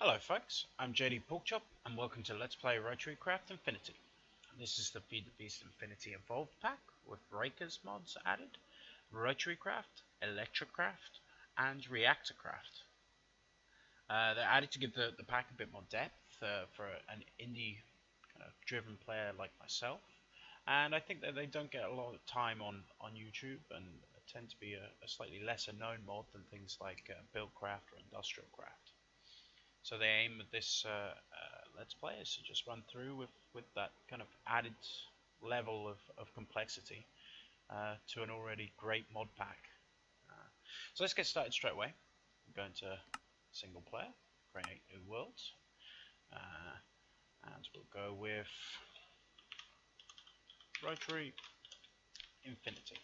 Hello folks, I'm JDporkchop and welcome to Let's Play Rotarycraft Infinity. This is the Feed the Beast Infinity Evolved pack with Breakers mods added, Rotarycraft, Electricraft and Reactorcraft. They're added to give the pack a bit more depth for an indie kind of driven player like myself. And I think that they don't get a lot of time on YouTube and tend to be a slightly lesser known mod than things like Buildcraft or Industrialcraft. So the aim of this Let's Play is to just run through with that kind of added level of complexity to an already great mod pack. So let's get started straight away. We're going to single player, create new worlds, and we'll go with Rotary Infinity.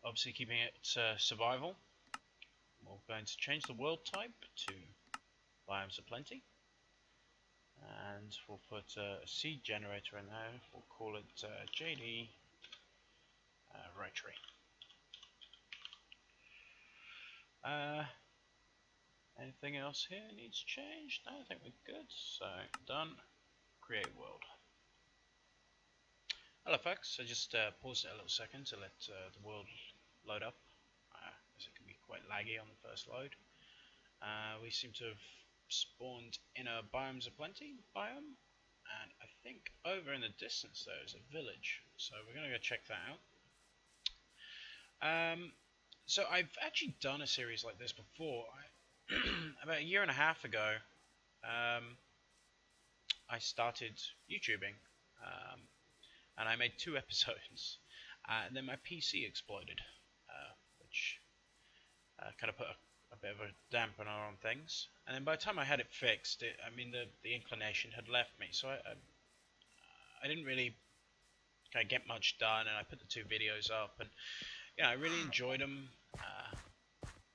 Obviously keeping it survival. We're going to change the world type to Biomes of Plenty, and we'll put a seed generator in there. We'll call it JD Rotary. Anything else here needs changed? No, I think we're good. So done. Create world. Hello folks, I just paused it a little second to let the world load up, as it can be quite laggy on the first load. We seem to have spawned in a Biomes of Plenty biome, and I think over in the distance there is a village, so we're going to go check that out. So I've actually done a series like this before. About a year and a half ago, I started YouTubing, and I made 2 episodes, and then my PC exploded, which kind of put a bit of a dampener on things. And then by the time I had it fixed, the inclination had left me, so I didn't really kind of get much done, and I put the 2 videos up, and yeah, I really enjoyed them.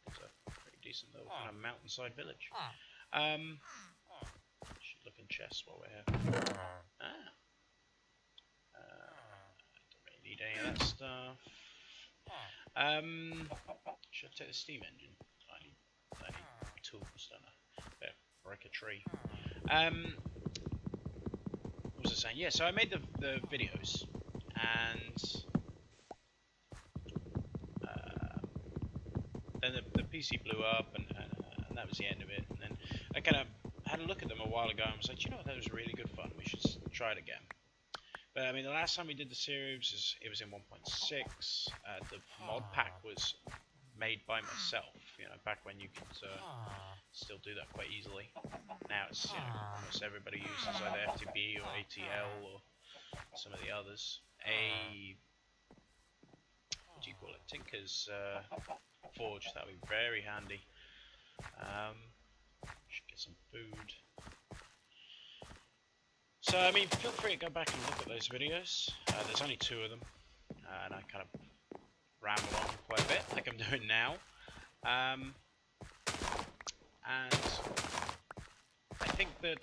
It's a pretty decent little kind of mountainside village. Should look in chests while we're here. Don't really need any of that stuff. Should I take the steam engine? I need tools, don't I? Better break a tree. What was I saying? Yeah, so I made the videos, and then the PC blew up, and that was the end of it. And then I kind of had a look at them a while ago and was like, you know, that was really good fun. We should try it again. But I mean, the last time we did the series, it was in 1.6. The mod pack was made by myself. You know, back when you could still do that quite easily. Now it's, you know, almost everybody uses either FTB or ATL or some of the others. What do you call it? Tinker's Forge. That would be very handy. Should get some food. So, I mean, feel free to go back and look at those videos. There's only 2 of them, and I kind of ramble on quite a bit, like I'm doing now. And I think the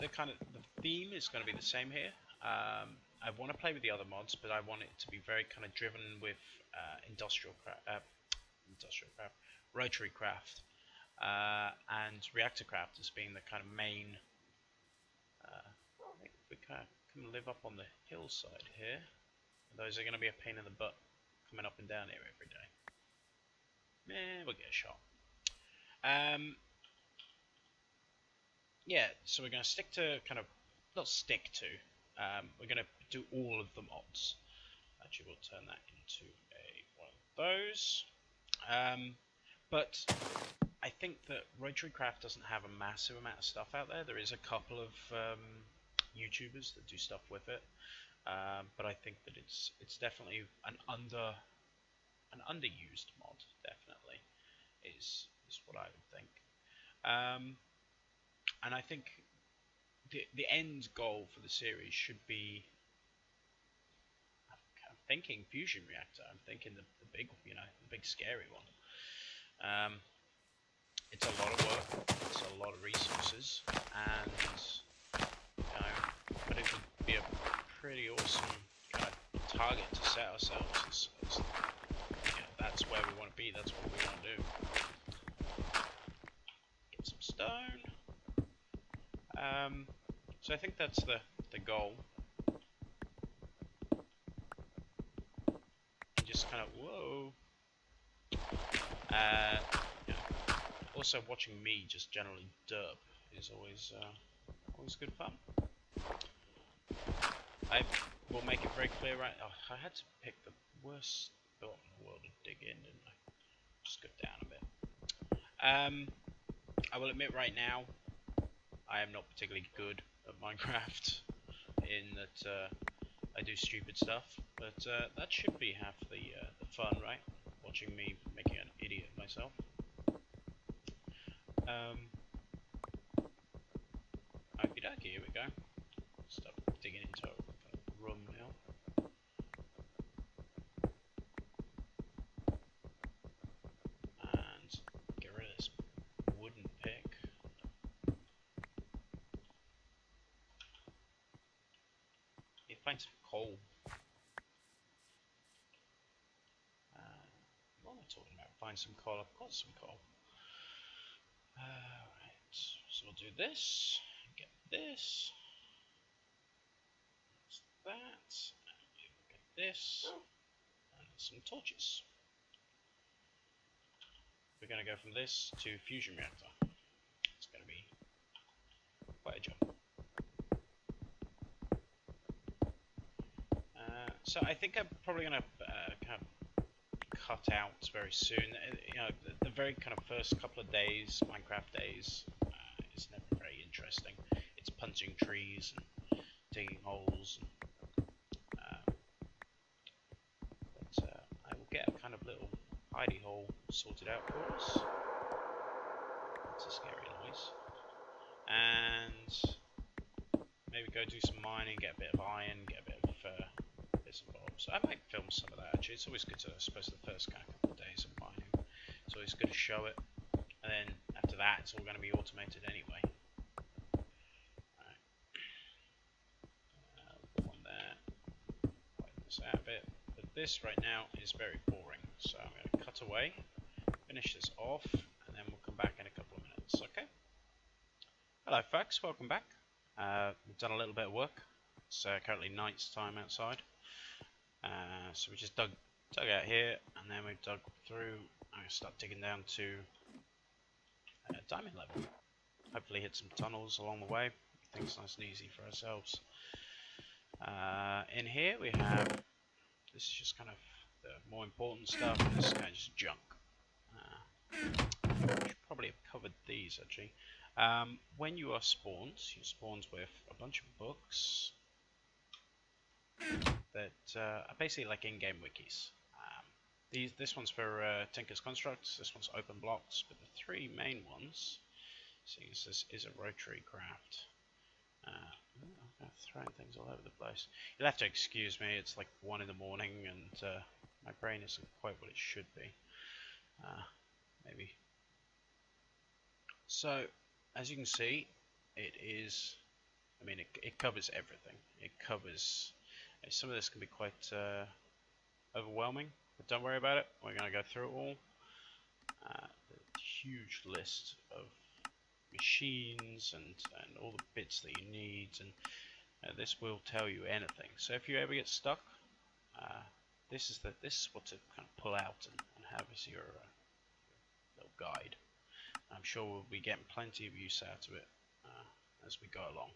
theme is going to be the same here. I want to play with the other mods, but I want it to be very kind of driven with Rotarycraft, and Reactorcraft as being the kind of main. We kind of come live up on the hillside here. Those are going to be a pain in the butt coming up and down here every day. We'll get a shot. Yeah, so we're going to stick to not stick to, we're going to do all of the mods. Actually, we'll turn that into one of those. But I think that Rotarycraft doesn't have a massive amount of stuff out there. There is a couple of YouTubers that do stuff with it, but I think that it's definitely an underused mod. Definitely is what I would think. And I think the end goal for the series should be, I'm thinking fusion reactor. I'm thinking the big, you know, the big scary one. It's a lot of work. It's a lot of resources, and you know, but it would be a pretty awesome kind of target to set ourselves. As, you know, that's where we want to be. That's what we want to do. Get some stone. So I think that's the goal. Just kind of whoa. Yeah. Also, watching me just generally derp is always good fun. I will make it very clear. Right, oh, I had to pick the worst spot in the world to dig in, didn't I? Just go down a bit. I will admit right now, I am not particularly good at Minecraft. In that I do stupid stuff, but that should be half the fun, right? Watching me making an idiot of myself. Okie dokie, here we go. Start digging into a room now. And get rid of this wooden pick. You find some coal. What am I talking about? Find some coal. I've got some coal. Alright, so we'll do this. Get this. That's that. And we'll get this. And some torches. We're going to go from this to fusion reactor. It's going to be quite a jump. So I think I'm probably going to kind of cut out very soon. You know, the very kind of first couple of days, Minecraft days, is never very interesting. It's punching trees and digging holes. And, but I will get a kind of little hidey hole sorted out for us. That's a scary noise. And maybe go do some mining, get a bit of iron, get a bit of bits and bobs. I might film some of that actually. It's always good to, I suppose, the first kind of couple of days of mining. It's always good to show it. And then after that, it's all going to be automated anyway. Alright. Put one there. Wipe this out a bit. But this right now is very boring. So I'm going to cut away, finish this off, and then we'll come back in a couple of minutes. Okay? Hello folks, welcome back. We've done a little bit of work. It's currently night's time outside. So we just dug out here, and then we've dug through. I'm going to start digging down to diamond level. Hopefully hit some tunnels along the way. Things nice and easy for ourselves. In here we have, this is just kind of the more important stuff, and this is kind of just junk. Should probably have covered these actually. When you are spawned, you're spawned with a bunch of books that are basically like in-game wikis. This one's for Tinker's Constructs, this one's Open Blocks, but the three main ones, seeing as this is a Rotarycraft. I'm throwing things all over the place. You'll have to excuse me, it's like 1 in the morning and my brain isn't quite what it should be. Maybe. So, as you can see, it is, I mean, it covers everything. It covers, some of this can be quite overwhelming, but don't worry about it. We're going to go through it all. The huge list of machines and all the bits that you need, and this will tell you anything. So if you ever get stuck, this is what to kind of pull out and have as your little guide. I'm sure we'll be getting plenty of use out of it as we go along.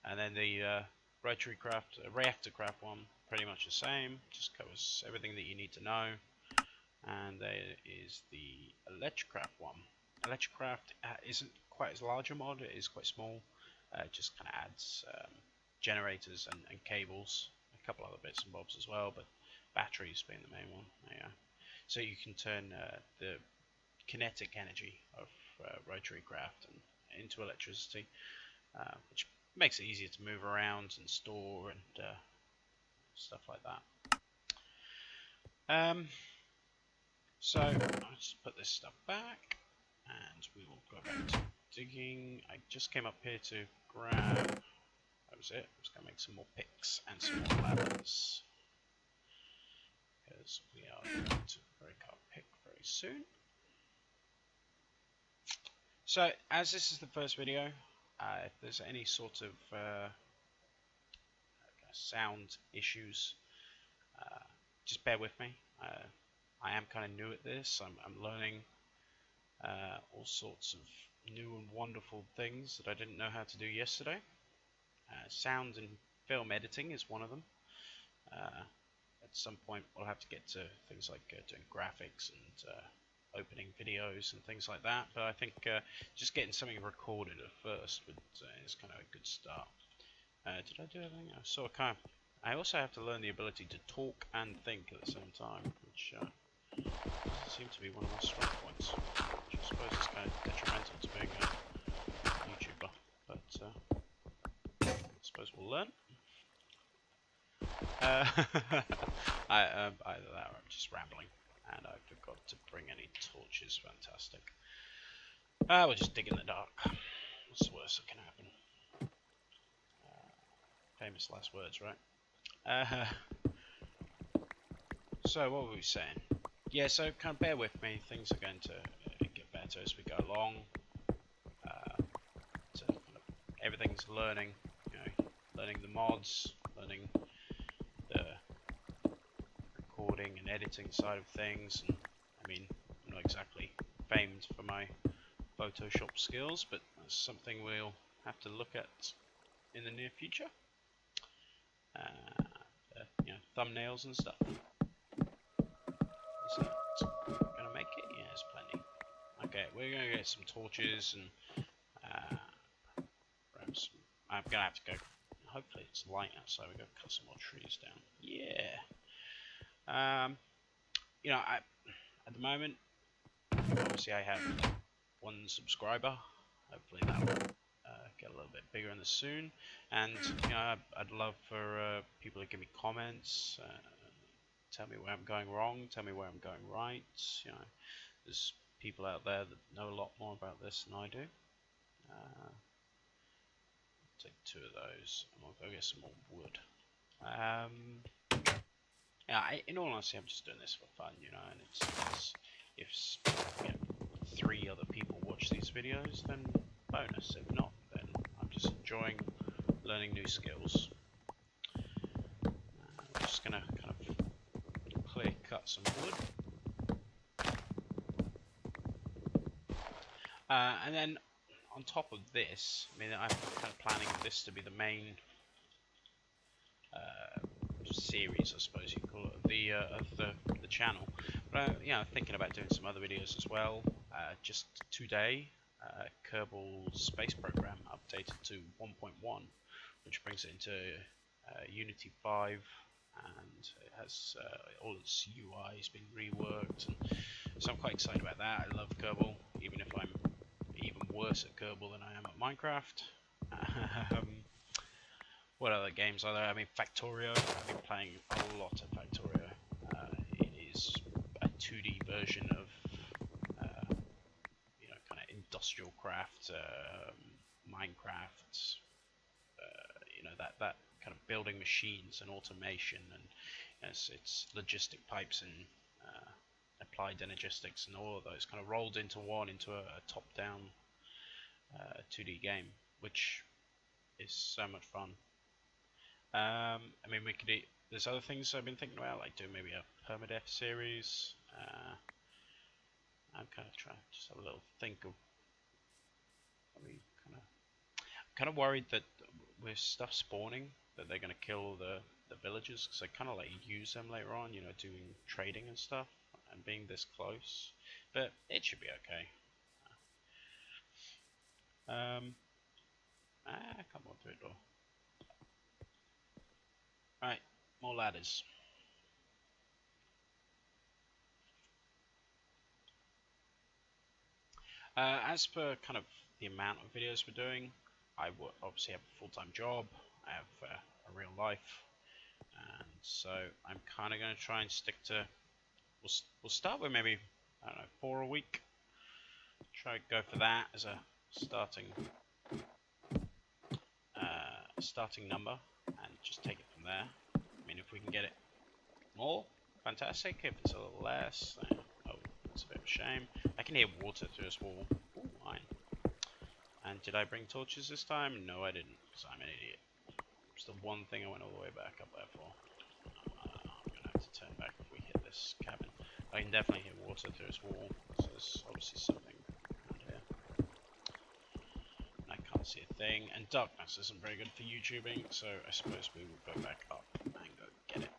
And then the Reactorcraft one, pretty much the same, just covers everything that you need to know. And there is the Electricraft one. Electricraft isn't quite as large a mod, it is quite small. It just kind of adds generators and cables, a couple other bits and bobs as well, but batteries being the main one. Yeah. So you can turn the kinetic energy of Rotarycraft into electricity, which makes it easier to move around and store and stuff like that. So I'll just put this stuff back, and we will go back to digging. I just came up here to grab, that was it, I'm just going to make some more picks and some more ladders, because we are going to break our pick very soon. So, as this is the first video, if there's any sort of sound issues, just bear with me. I am kind of new at this. I'm learning all sorts of new and wonderful things that I didn't know how to do yesterday. Sound and film editing is one of them. At some point we'll have to get to things like doing graphics and opening videos and things like that, but I think just getting something recorded at first is kind of a good start. Did I do anything? I also have to learn the ability to talk and think at the same time, which doesn't seem to be one of my strong points, which I suppose is kind of detrimental to being a YouTuber, but I suppose we'll learn. Either that or I'm just rambling, and I forgot to bring any torches. Fantastic. We'll just dig in the dark. What's the worst that can happen? Famous last words, right? So what were we saying? Yeah, so kind of bear with me. Things are going to get better as we go along. So kind of everything's learning. You know, learning the mods, learning the recording and editing side of things. And I mean, I'm not exactly famed for my Photoshop skills, but that's something we'll have to look at in the near future. You know, thumbnails and stuff. Is that gonna make it? Yeah, there's plenty. Okay, we're gonna get some torches and grab some. I'm gonna have to go. Hopefully it's light outside. We're gonna cut some more trees down. Yeah. You know, at the moment, obviously I have one subscriber. Hopefully that will get a little bit bigger in the soon. And you know, I'd love for people to give me comments, tell me where I'm going wrong, tell me where I'm going right. You know, there's people out there that know a lot more about this than I do. Take 2 of those, and we'll go get some more wood. Yeah, in all honesty, I'm just doing this for fun, you know. And it's if you know, 3 other people watch these videos, then bonus. If not, then I'm just enjoying learning new skills. I'm just gonna kind of clear cut some wood, and then on top of this, I mean, I'm kind of planning this to be the main series, I suppose you call it, of the channel. But yeah, I'm thinking about doing some other videos as well. Just today, Kerbal Space Program updated to 1.1, which brings it into Unity 5, and it has all its UI has been reworked, and so I'm quite excited about that. I love Kerbal, even if I'm even worse at Kerbal than I am at Minecraft. What other games are there? I mean, Factorio. I've been playing a lot of Factorio. It is a 2D version of, you know, kind of industrial craft, Minecraft. You know, that kind of building machines and automation, and it's logistic pipes and applied energistics and all of those kind of rolled into one, into a top-down 2D game, which is so much fun. I mean, we could eat. There's other things I've been thinking about, like doing maybe a permadeath series. I'm kind of trying to just have a little think of. I mean, kind of worried that with stuff spawning, that they're going to kill the villagers, because I kind of like use them later on, you know, doing trading and stuff, and being this close. But it should be okay. Come on through the door. Right, more ladders. As per kind of the amount of videos we're doing, I obviously have a full-time job, I have a real life, and so I'm kind of going to try and stick to, we'll start with maybe, I don't know, 4 a week, try to go for that as a starting number, and just take it from there. I mean, if we can get it more, fantastic. If it's a little less, then, oh, that's a bit of a shame. I can hear water through this wall. Ooh, iron. Did I bring torches this time? No, I didn't, because I'm an idiot. It's the one thing I went all the way back up there for. I'm going to have to turn back if we hit this cabin. I can definitely hit water through this wall, so there's obviously something around here. And I can't see a thing, and darkness isn't very good for YouTubing, so I suppose we will go back up and go get it.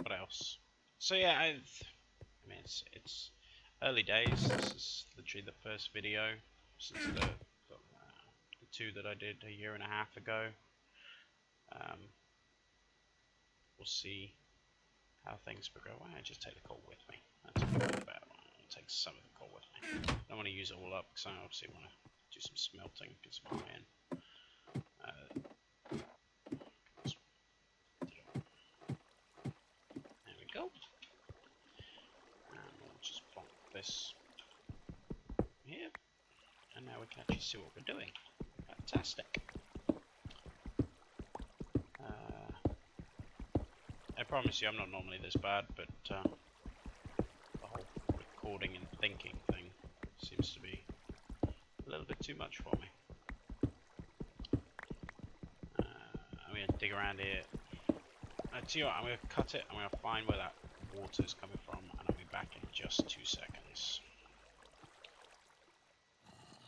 What else? So yeah, I mean, it's early days. This is literally the first video since the two that I did a year and a half ago. We'll see how things progress. Why don't I just take the coal with me? That's a bit bad one. I'll take some of the coal with me. I don't want to use it all up because I obviously want to do some smelting, get some iron. There we go. And we'll just plonk this here. And now we can actually see what we're doing. Fantastic. I promise you I'm not normally this bad, but the whole recording and thinking thing seems to be a little bit too much for me. I'm going to dig around here. I tell you what, I'm going to cut it, I'm going to find where that water is coming from, and I'll be back in just 2 seconds.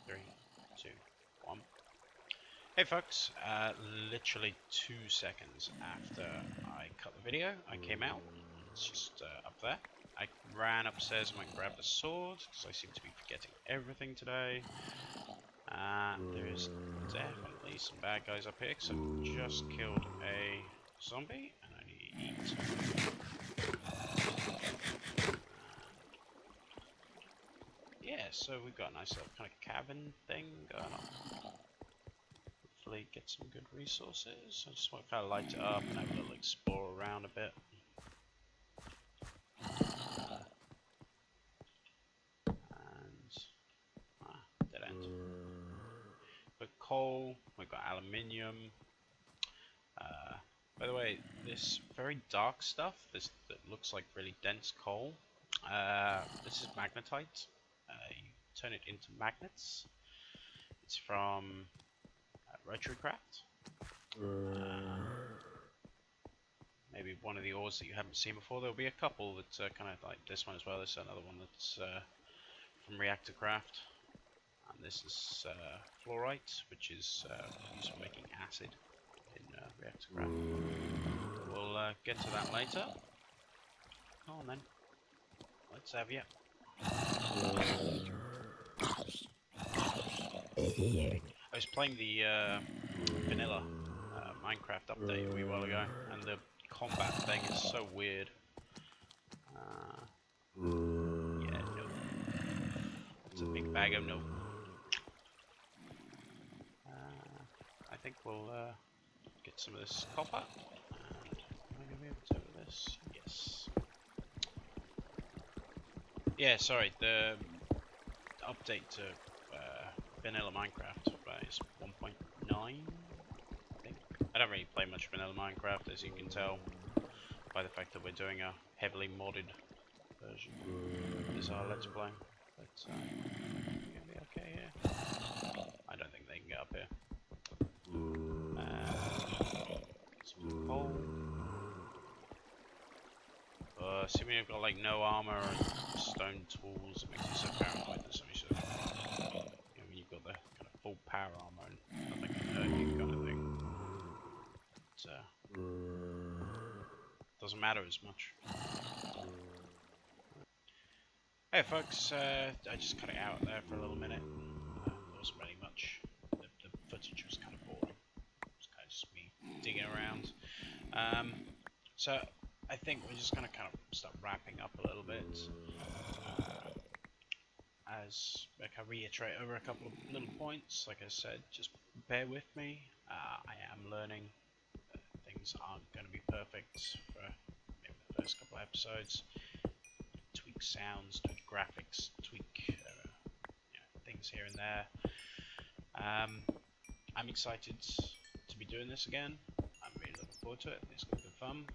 3, 2, 1. Hey folks, literally 2 seconds after I cut the video, I came out. It's just up there. I ran upstairs and went and grabbed a sword, because I seem to be forgetting everything today. There's definitely some bad guys up here, because I've just killed a zombie, and I need to eat. Yeah, so we've got a nice little kind of cabin thing going on. Hopefully get some good resources. I just want to kind of light it up and have a little explore around a bit. Dead end. We've got coal, we've got aluminium. By the way, this very dark stuff, this that looks like really dense coal, this is magnetite. You turn it into magnets. It's from Rotarycraft. Maybe one of the ores that you haven't seen before. There'll be a couple that are kind of like this one as well. There's another one that's from Reactorcraft. And this is fluorite, which is used for making acid in Reactorcraft. We'll get to that later. Come on then. Let's have you. I was playing the vanilla Minecraft update a wee while ago, and the combat thing is so weird. Yeah, no. It's a big bag of no. I think we'll get some of this copper. And am I going to be able to do this? Yes. Yeah, sorry, the update to vanilla Minecraft is 1.9, I think. I don't really play much vanilla Minecraft, as you can tell by the fact that we're doing a heavily modded version. This is our Let's Play. But we're going to be okay here. I don't think they can get up here. Some coal. Assuming you've got like no armor and stone tools, it makes you so paranoid that somebody should. You know, when you've got the kind of full power armor and nothing can hurt you kind of thing. It doesn't matter as much. Hey folks, I just cut it out there for a little minute. There wasn't really much. The footage was kind of boring. It was kind of just me digging around. So I think we're just going to kind of start wrapping up a little bit. As I can reiterate over a couple of little points, like I said, just bear with me. I am learning. Things aren't going to be perfect for maybe the first couple of episodes. Tweak sounds, tweak graphics, tweak things here and there. I'm excited to be doing this again. I'm really looking forward to it. It's going to be fun.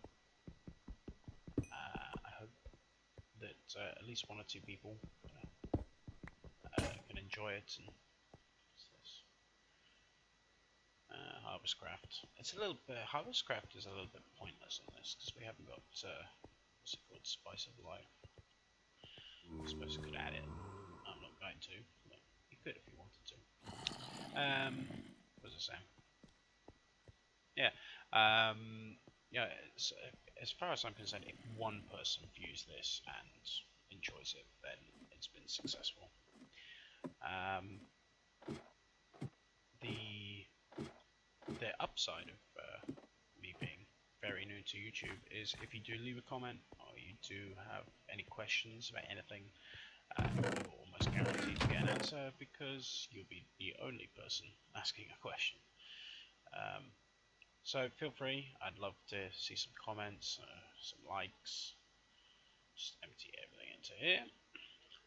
I hope at least 1 or 2 people can enjoy it. And what's this? Harvestcraft. It's a little bit. Harvestcraft is a little bit pointless on this because we haven't got what's it called, Spice of Life. I suppose you could add it. I'm not going to, but you could if you wanted to. What was I saying? Yeah. Yeah. As far as I'm concerned, if 1 person views this and enjoys it, then it's been successful. The upside of me being very new to YouTube is if you do leave a comment or you do have any questions about anything, you're almost guaranteed to get an answer because you'll be the only person asking a question. So feel free. I'd love to see some comments, some likes. Just empty everything into here.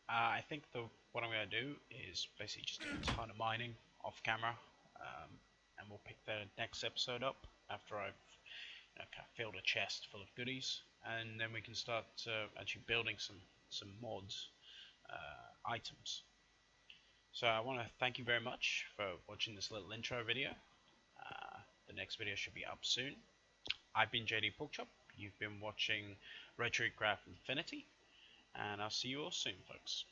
I think what I'm going to do is basically just do a ton of mining off camera, and we'll pick the next episode up after I've kind of filled a chest full of goodies, and then we can start actually building some mods, items. So I want to thank you very much for watching this little intro video. The next video should be up soon. I've been JDporkchop. You've been watching Rotarycraft Infinity, and I'll see you all soon, folks.